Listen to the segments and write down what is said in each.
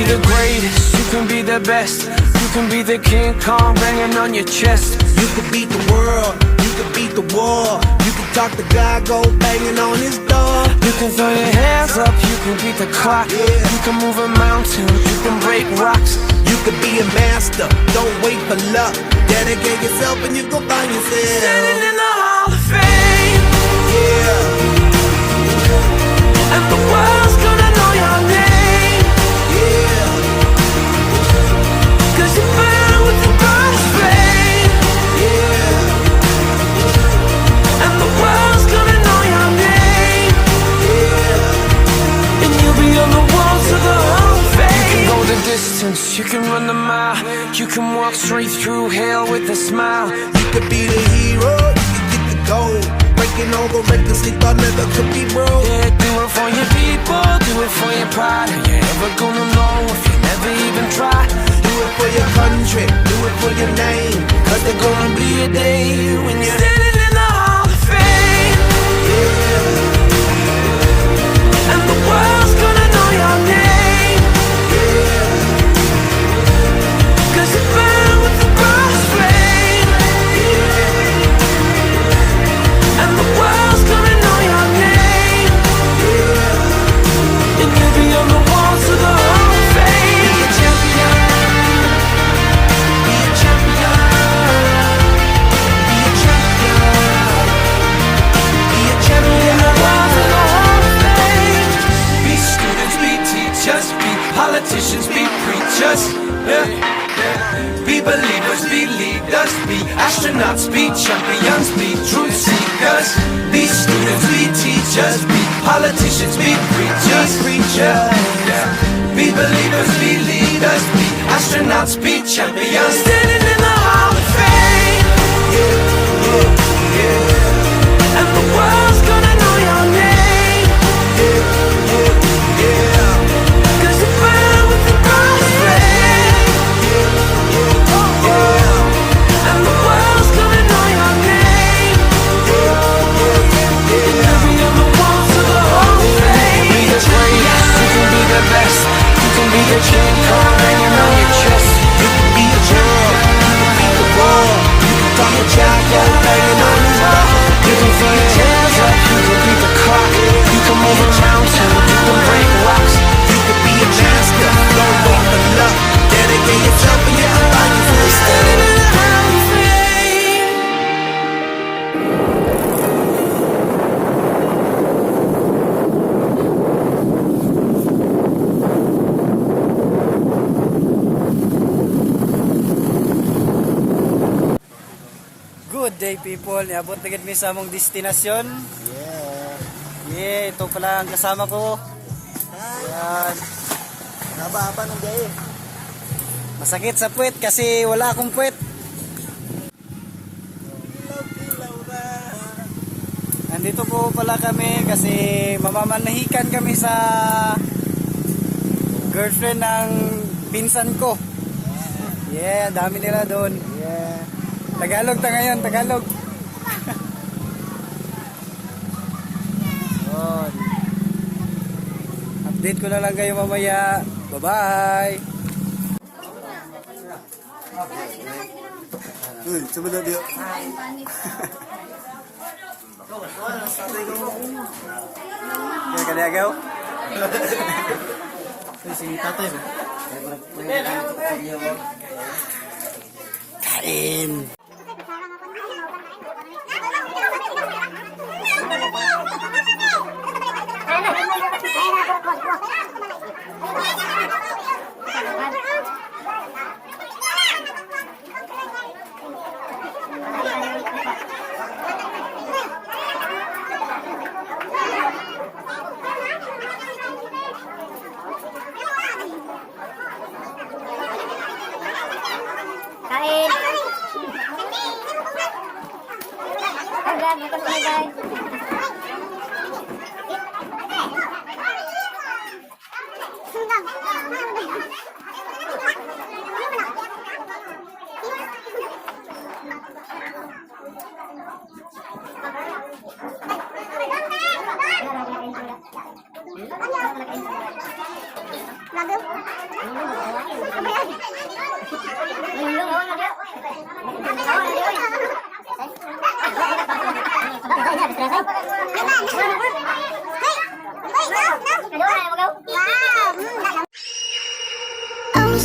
the greatest, you can be the best. You can be the King Kong banging on your chest. You can beat the world, you can beat the war. You can talk to God, go banging on his door. You can throw your hands up, you can beat the clock. You can move a mountain, you can break rocks. You can be a master, don't wait for luck. Dedicate yourself and you gon' find yourself Standing in the Hall of Fame. Yeah, And the world's gonna know your name. yeah, 'Cause you burn with the brightest flame. yeah, And the world's gonna know your name. yeah. And you'll be on the walls of the Hall of Fame. You can go the distance, you can run the mile. You can walk straight through hell with a smile. You could be the hero, you can get the gold. Breaking all the records they thought never could be broke. Yeah, do it for your people, do it for your pride. Are you ever gonna know if you never even try? Do it for your country, do it for your name. 'Cause there's gonna be a day when you're Standing in the Hall of Fame. And the world's gonna know your name. 'Cause you burn with the brightest flame. And the world's gonna know your name. And you'll be on the walls of the Hall of Fame. Be a champion. Be a champion. Be a champion. Be a champion. The walls of the Hall of Fame. Be students, be teachers, be politicians, be preachers. Yeah. Be believers, be leaders, be astronauts, be champions, be truth seekers. Be students, be teachers, be politicians, be preachers. Yeah. Be believers, be leaders, be astronauts, be champions. Standing in the Hall of Fame. And the world's gonna know your name. 'Cause you burn with the brightest flame. And the world's gonna know your name. And you'll be on the walls of the Hall of Fame. Be the greatest, you can be the best. You can be the King Kong hanging on your chest. You can be a champion, you can beat the world. You can talk to God, go banging on his door. You can throw your hands up, you can beat the clock. You can move a mountain, you can break rocks. You can be a master, don't wait for luck. Dedicate yourself and you can find yourself Standing in the Hall of Fame. Good day people, niabot na gid mi sa among destinasyon. Yeah, ito pala ang kasama ko. Yan. Haba-haba ng gaye. Masakit sa puwet kasi wala akong puwet. Nandito po pala kami kasi mamamanahikan kami sa girlfriend ng pinsan ko. Yeah, dami nila doon. Yeah. Tagalog ta ngayon, Tagalog. Yun. Update ko na lang kayo mamaya. Bye-bye. Coba dah dia. Kaya kaliagaw? Sini tatay ba? Kain! Kain. Agad, bukan kami guys. Lagu. Oh,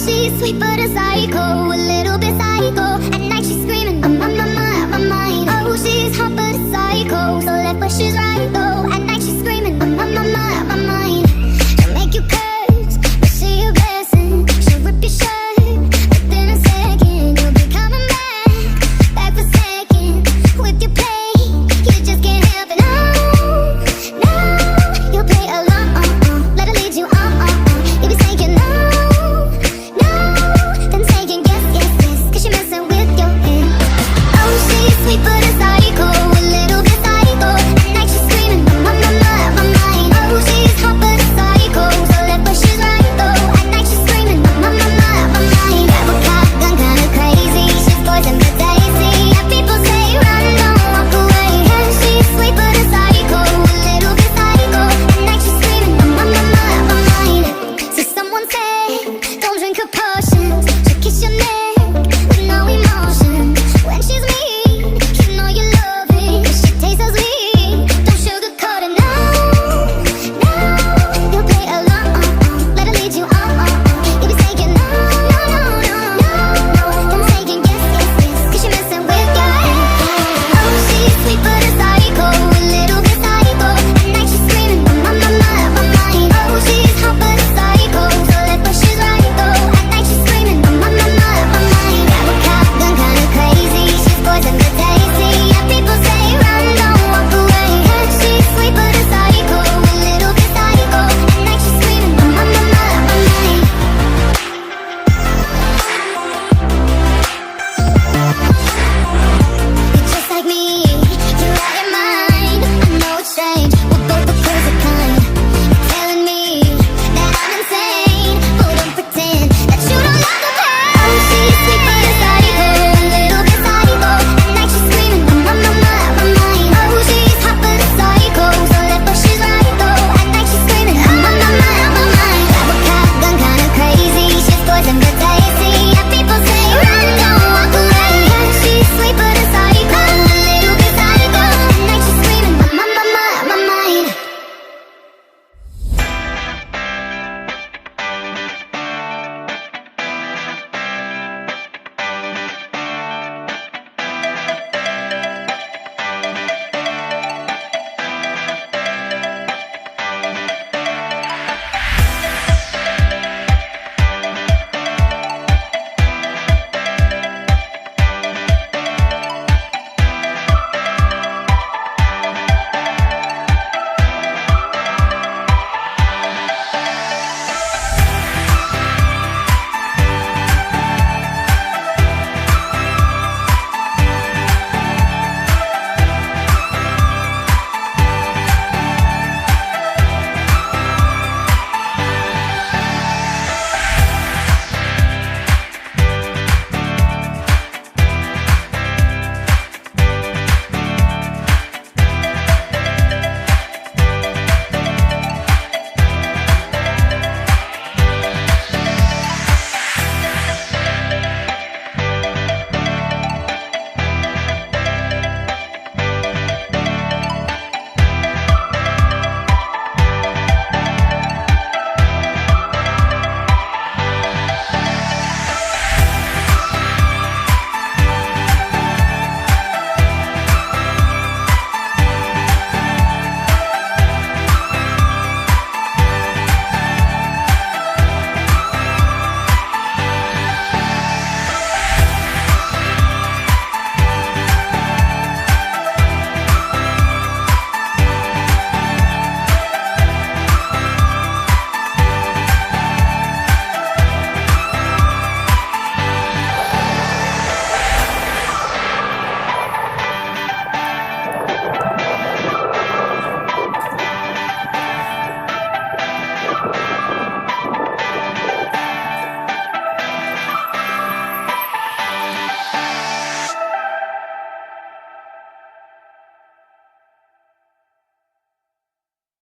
she's sweet but a psycho, a little bit psycho. At night she's screaming, I'm on my mind, my mind. Oh, she's hot but a psycho, so left but she's right though.